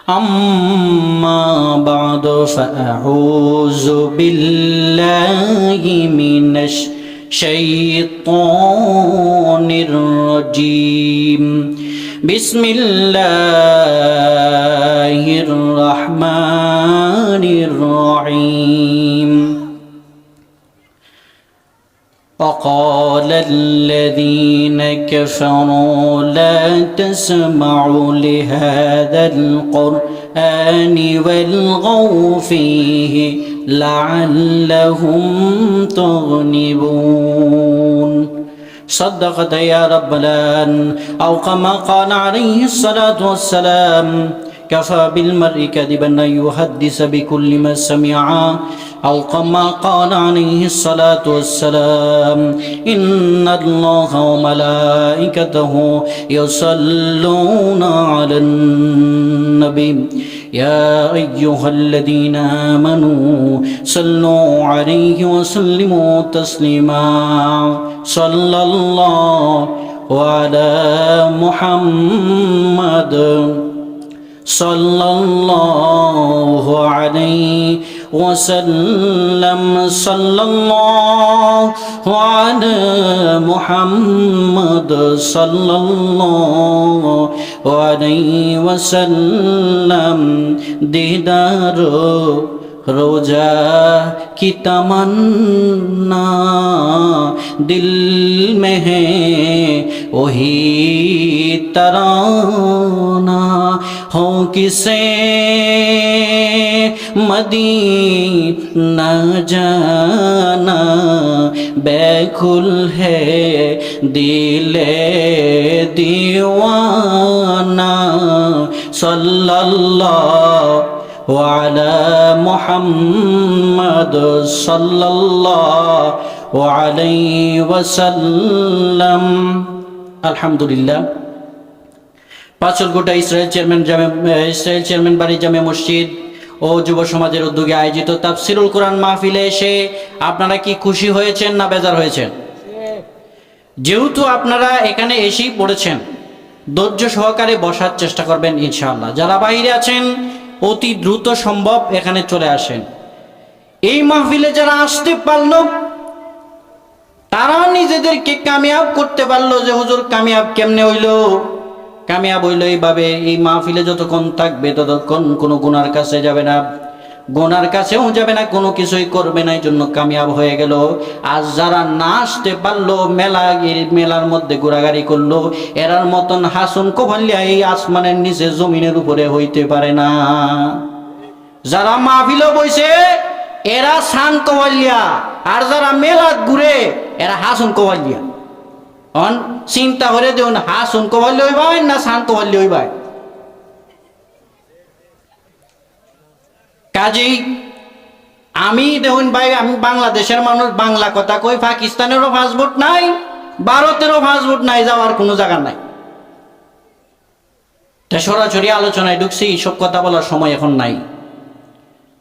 أما بعد فأعوذ بالله من الشيطان الرجيم بسم الله الرحمن الرحيم وقال الذين كفروا لا تسمعوا لهذا القرآن والغوا فيه لعلهم تغلبون صدقت يا رب العالمين أو كما قال عليه الصلاة والسلام كفى بالمرء كذبا أن يحدث بكل ما سمع أو كما قال عليه الصلاة والسلام إن الله وملائكته يصلون على النبي يا أيها الذين آمنوا صلوا عليه وسلموا تسليما صلى الله على محمد صلى الله عليه وسلم صلى الله على محمد صلى الله عليه وسلم दीदार रोजा की तमन्ना दिल में है वही तराना हो किसे मदीना जाना बैकुल है दिले दीवाना सल्लल्लाहु वाला मुहम्मद सल्लल्लाहु अलैहि वसल्लम अल्हम्दुलिल्लाह পাঁচলগোটা ইসরায়েল চেয়ারম্যান বাড়ি জামে মসজিদ ও যুব সমাজের উদ্যোগে আয়োজিত তাফসিরুল কোরআন মাহফিলে এসে আপনারা কি খুশি হয়েছেন না বেজার হয়েছেন? যেহেতু আপনারা এখানে এসেই পড়েছেন, ধৈর্য সহকারে বসার চেষ্টা করবেন ইনশাআল্লাহ। যারা বাইরে আছেন অতি দ্রুত সম্ভব এখানে চলে আসেন। এই মাহফিলে যারা আসতে পারল তারা নিজেদেরকে কামিয়াব করতে পারলো যে হুজুর কামিয়াব কেমনে হইলো? কামিয়াব হইল এইভাবে, এই মাহফিলে যতক্ষণ থাকবে ততক্ষণ কোনো গুনার কাছে যাবে না, গুনার কাছেও যাবে না, কোনো কিছুই করবে না, এই জন্য কামিয়াব হয়ে গেল। আর যারা না আসতে পারলো, মেলার মধ্যে ঘোরাঘুরি করলো, এরার মতন হাসন কোভাল্লিয়া এই আসমানের নিচে জমিনের উপরে হইতে পারে না। যারা মাহফিলে বইছে এরা সান কোভাল্লিয়া, আর যারা মেলাত ঘুরে এরা হাসন কোভাল্লিয়া। অন চিন্তা করে দেখুন, হাসন কোভাল্লি হইবাই না সান কোভাল্লি হইবাই? কাজেই আমি দেখুন ভাই, আমি বাংলাদেশের মানুষ, বাংলা কথা কই, পাকিস্তানেরও পাসপোর্ট নাই, ভারতেরও পাসপোর্ট নাই, যাওয়ার কোনো জায়গা নাই। সরাসরি আলোচনায় ঢুকছি, সব কথা বলার সময় এখন নাই।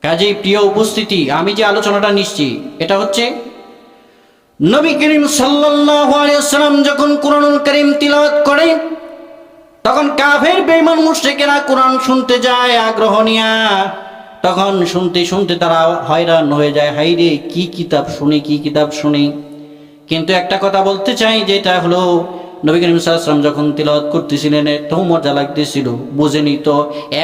কাজেই প্রিয় উপস্থিতি, আমি যে আলোচনাটা নিচ্ছি এটা হচ্ছে নবী করিম সাল্লাল্লাহু আলাইহি ওয়াসাল্লাম যখন কুরআনুল কারীম তিলাওয়াত করে তখন কাফের বেঈমান মুশরিকেরা কোরআন শুনতে যায় আগ্রহ নিয়া। তখন শুনতে শুনতে তারা হয়রান হয়ে যায়, হাইরে কি কিতাব শুনি। কিন্তু একটা কথা বলতে চাই, যেটা হলো নবী করিম সাল্লাল্লাহু আলাইহি ওয়াসাল্লাম যখন তিলাওয়াত করতেছিলেন তো মজা লাগতেছিল, বুঝেনি তো?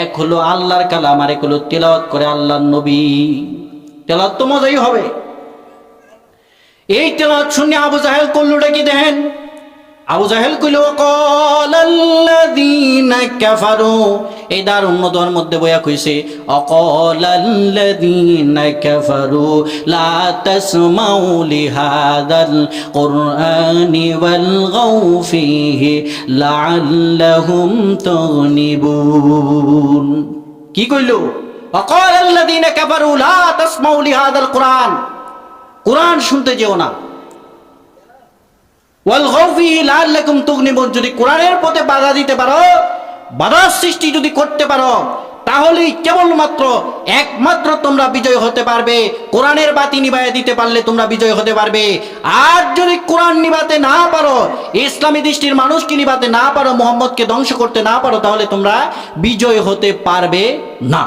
এক হলো আল্লাহর কালাম, আর এক হলো তিলাওয়াত করে আল্লাহর নবী। তিলাওয়াত তো মজাই হবে। এই তেলাওয়াত শুনে আবু জাহেল করলোটা কি দেখেন? আবু জাহেল কইল অকালাল্লাযীনা কাফারু, এই দারুণ দোয়ার মধ্যে বয়া কইছে অকালাল্লাযীনা কাফারু লা তাসমাউ লিহাযাল কুরআনি ওয়ালগাউ ফীহি লাআল্লাহুম তাগলিবুন। কি কইল? অকালাল্লাযীনা কাফারু লা তাসমাউ লিহাযাল কুরআন, কোরআন শুনতে যেও না, ওয়ালগাউ ফীহি লাআল্লাকুম তুগনিবুন, যদি কোরআনের পথে বাধা দিতে পারো, বাধার সৃষ্টি যদি করতে পারো, তাহলেই কেবলমাত্র একমাত্র তোমরা বিজয় হতে পারবে। কোরআনের বাতি নিভাইয়া দিতে পারলে তোমরা বিজয় হতে পারবে। আর যদি কোরআন নিভাতে না পারো, ইসলামী দৃষ্টির মানুষকে নিভাতে না পারো, মুহাম্মদকে ধ্বংস করতে না পারো, তাহলে তোমরা বিজয় হতে পারবে না।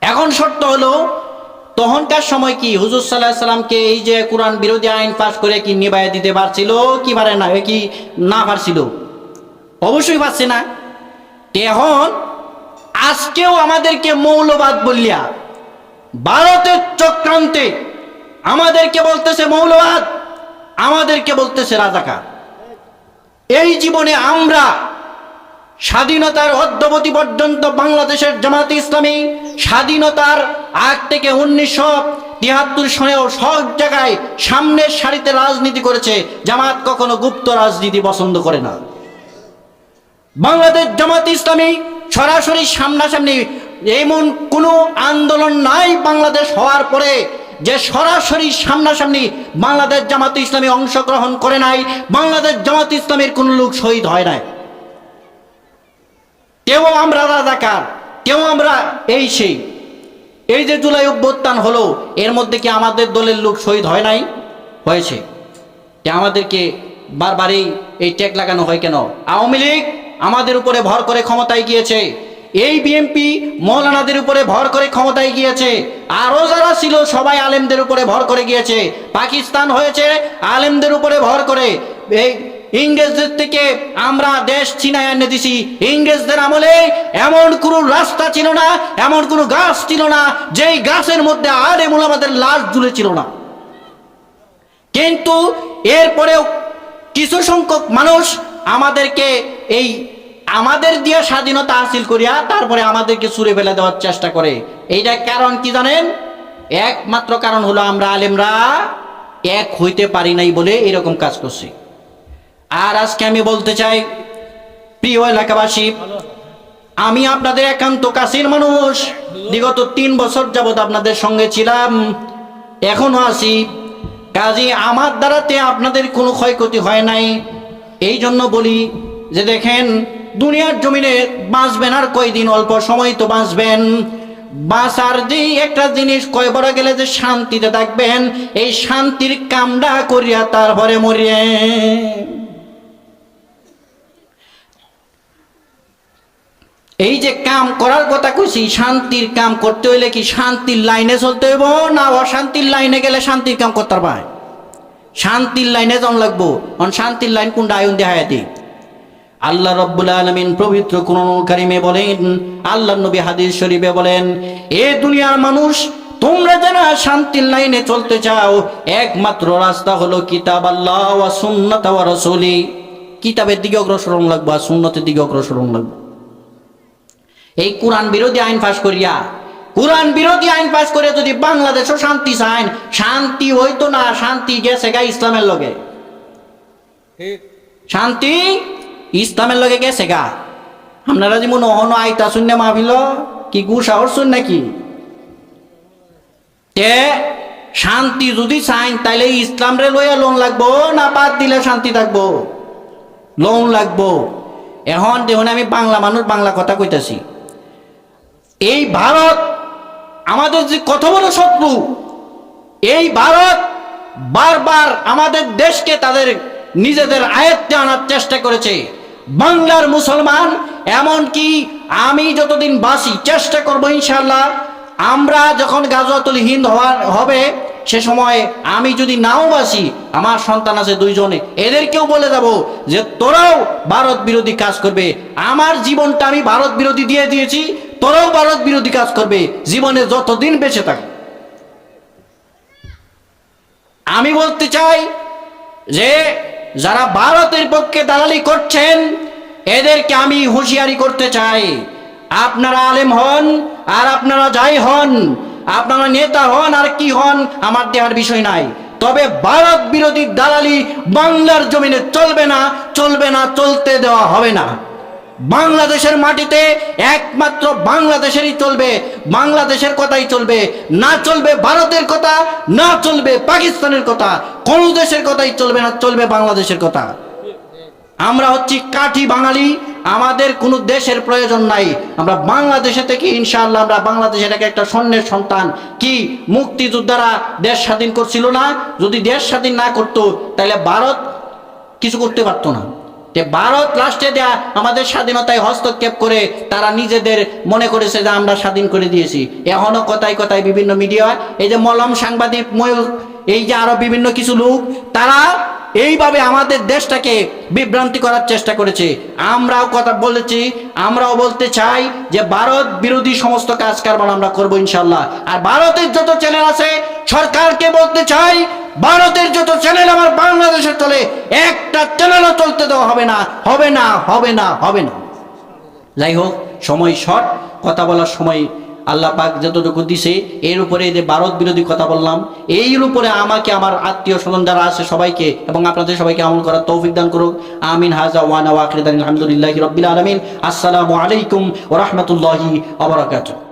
এখন শর্ত হলো, তখনকার সময় কি হুজুর সাল্লাল্লাহু আলাইহি সাল্লামকে এই যে কোরআন বিরোধী আইন পাস করে কি নিভাইয়া দিতে পারছিল কি পারে না, কি না পারছিল? অবশ্যই পারছে না। এখন আজকেও আমাদেরকে মৌলবাদ বলিয়া ভারতের চক্রান্তে আমাদেরকে বলতেছে মৌলবাদ, আমাদেরকে বলতেছে রাজাকার। এই জীবনে আমরা স্বাধীনতার অদ্যাবধি পর্যন্ত বাংলাদেশের জামাতে ইসলামী স্বাধীনতার আগ থেকে 1973 সনেও সব জায়গায় সামনের সারিতে রাজনীতি করেছে। জামাত কখনো গুপ্ত রাজনীতি পছন্দ করে না। বাংলাদেশ জামাতে ইসলামী সরাসরি সামনাসামনি এমন কোনো আন্দোলন নাই বাংলাদেশ হওয়ার পরে যে সরাসরি সামনাসামনি বাংলাদেশ জামাতে ইসলামী অংশগ্রহণ করে নাই। বাংলাদেশ জামাতে ইসলামের কোনো লোক শহীদ হয় নাই। কেউ আমরা রাজাকার, কেউ আমরা এই সেই। এই যে জুলাই অভ্যুত্থান হলো, এর মধ্যে কি আমাদের দলের লোক শহীদ হয় নাই? হয়েছে। আমাদেরকে বারবারই এই ট্যাগ লাগানো হয় কেন? আওয়ামী লীগ আমাদের উপরে ভর করে ক্ষমতায় গিয়েছে, এই বিএনপি মৌলানাদের উপরে ভর করে ক্ষমতায় গিয়েছে, আরো যারা ছিল সবাই আলেমদের উপরে ভর করে গিয়েছে। পাকিস্তান হয়েছে আলেমদের উপরে ভর করে। এই ইংরেজদের থেকে আমরা দেশ ছিনায় এনে দিছি। ইংরেজদের আমলে এমন কোনো রাস্তা ছিল না, এমন কোনো গাছ ছিল না যেই গাছের মধ্যে আলেম ওলামাদের লাশ ঝুলে ছিল না। কিন্তু এরপরেও কিছু সংখ্যক মানুষ আমাদেরকে এই আমাদের দিয়ে স্বাধীনতা হাসিল করিয়া তারপরে আমাদেরকে ছুঁড়ে ফেলে দেওয়ার চেষ্টা করে। এইটা কারণ কি জানেন? একমাত্র কারণ হলো আমরা আলেমরা এক হইতে পারি নাই বলে এরকম কাজ করছি। আর আজকে আমি বলতে চাই, প্রিয় এলাকাবাসী, আমি আপনাদের একান্ত কাছের মানুষ। বিগত 3 বছর যাবৎ আপনাদের সঙ্গে ছিলাম, এখনো আছি। কাজে আমার দ্বারাতে আপনাদের কোনো ক্ষয়ক্ষতি হয় নাই। এই জন্য বলি যে দেখেন, দুনিয়ার জমিনে বাঁচবেন আর কয়দিন, অল্প সময় তো বাঁচবেন। বাঁচার যে একটা জিনিস কয় বড় গেলে যে শান্তিতে থাকবেন, এই শান্তির কামটা করিয়া তারপরে মরিয়ে। এই যে কাম করার কথা কইছি, শান্তির কাম করতে হইলে কি শান্তির লাইনে চলতে হইব না অশান্তির লাইনে গেলে শান্তির কাম করতে পারবে? শান্তির লাইনে যাওয়া লাগবো। শান্তির লাইন কোনটা আয়ন দেখায় দিই। আল্লাহ রাব্বুল আলামিন পবিত্র কোরআন কারীমে বলেন, আল্লাহ নবী হাদিস শরীফে বলেন, এ দুনিয়ার মানুষ, তোমরা যারা শান্তির লাইনে চলতে চাও, একমাত্র রাস্তা হলো কিতাব আল্লাহ ওয়া সুন্নাত ওয়া রাসূলি। কিতাবের দিকে অগ্রসর হওয়া লাগবে আর সুন্নতের দিকে অগ্রসর হওয়া লাগবে। এই কোরআন বিরোধী আইন পাস করিয়া, কোরআন বিরোধী আইন পাস করে যদি বাংলাদেশও শান্তি চান, শান্তি হইতো না। শান্তি গেছে গা ইসলামের লগে, শান্তি ইসলামের লগে গেছে গা। আপনারা যেমন অহন আইতা শূন্য মাহফিল কি গু সাহস শুন নাকি? তে শান্তি যদি চাইন তাইলে ইসলাম রে লইয়া লোন লাগবো না বাদ দিলে শান্তি থাকবো? লোন লাগবো। এখন দেখুন, আমি বাংলা মানুষ, বাংলা কথা কইতাছি। এই ভারত আমাদের যে কত বড় শত্রু, এই ভারত বারবার আমাদের দেশকে তাদের নিজেদের আয়ত্তে আনার চেষ্টা করেছে। বাংলার মুসলমান, এমনকি আমি যতদিন বাঁচি চেষ্টা করবো ইনশাআল্লাহ, আমরা যখন গাজওয়াতুল হিন্দ হবে সে সময় আমি যদি নাও বাসি, আমার সন্তান আছে 2 জনে, এদেরকেও বলে যাব যে তোরাও ভারত বিরোধী কাজ করবে। আমার জীবনটা আমি ভারত বিরোধী দিয়ে দিয়েছি, তোরাও ভারত বিরোধী কাজ করবে জীবনে যতদিন বেঁচে থাক। আমি বলতে চাই যে যারা ভারতের পক্ষে দালালি করছেন এদেরকে আমি হুঁশিয়ারি করতে চাই, আপনারা আলেম হন আর আপনারা যাই হন, আপনারা নেতা হন আর কি হন, আমার দেহার বিষয় নাই, তবে ভারত বিরোধী দালালি বাংলার জমিনে চলবে না, চলবে না, চলতে দেওয়া হবে না। বাংলাদেশের মাটিতে একমাত্র বাংলাদেশেরই চলবে, বাংলাদেশের কথাই চলবে, না চলবে ভারতের কথা, না চলবে পাকিস্তানের কথা, কোন দেশের কথাই চলবে না, চলবে বাংলাদেশের কথা। আমরা হচ্ছি কাঠি বাঙালি, আমাদের কোনো দেশের প্রয়োজন নাই। আমরা বাংলাদেশে থেকে ইনশাআল্লাহ আমরা বাংলাদেশের একটা স্বর্ণের সন্তান। কি মুক্তিযোদ্ধারা দেশ স্বাধীন করছিল না? যদি দেশ স্বাধীন না করতো তাহলে ভারত কিছু করতে পারতো না। ভারত লাস্টে দেয়া আমাদের স্বাধীনতায় হস্তক্ষেপ করে তারা নিজেদের মনে করেছে যে আমরা স্বাধীন করে দিয়েছি। এখনো কথায় কথায় বিভিন্ন মিডিয়া, এই যে মলম সাংবাদিক ময়ূর, এই যে আরো বিভিন্ন কিছু লোক, তারা এইভাবে আমাদের দেশটাকে বিভ্রান্তি করার চেষ্টা করেছে। আমরাও কথা বলেছি, আমরাও বলতে চাই যে ভারত বিরোধী সমস্ত কাজ কারবার আমরা করবো ইনশাল্লাহ। আর ভারতের যত চ্যানেল আছে সরকারকে বলতে চাই, ভারতের যত চ্যানেল আমার বাংলাদেশে চলে একটা চ্যানেলও চলতে দেওয়া হবে না, হবে না, হবে না, হবে না। যাই হোক, সময় শর্ট, কথা বলার সময় আল্লাহ পাক যতটুকু দিছে, এর উপরে যে ভারত বিরোধী কথা বললাম, এর উপরে আমাকে আমার আত্মীয় স্বজন যারা আছে সবাইকে এবং আপনাদের সবাইকে আমল করার তৌফিক দান করুক। আমিন। হাজা ওয়ানা ওয়া আখিরু দাওয়ানা আলহামদুলিল্লাহি রাব্বিল আলামিন। আসসালামু আলাইকুম ওয়া রাহমাতুল্লাহি ওয়া বারাকাতুহু।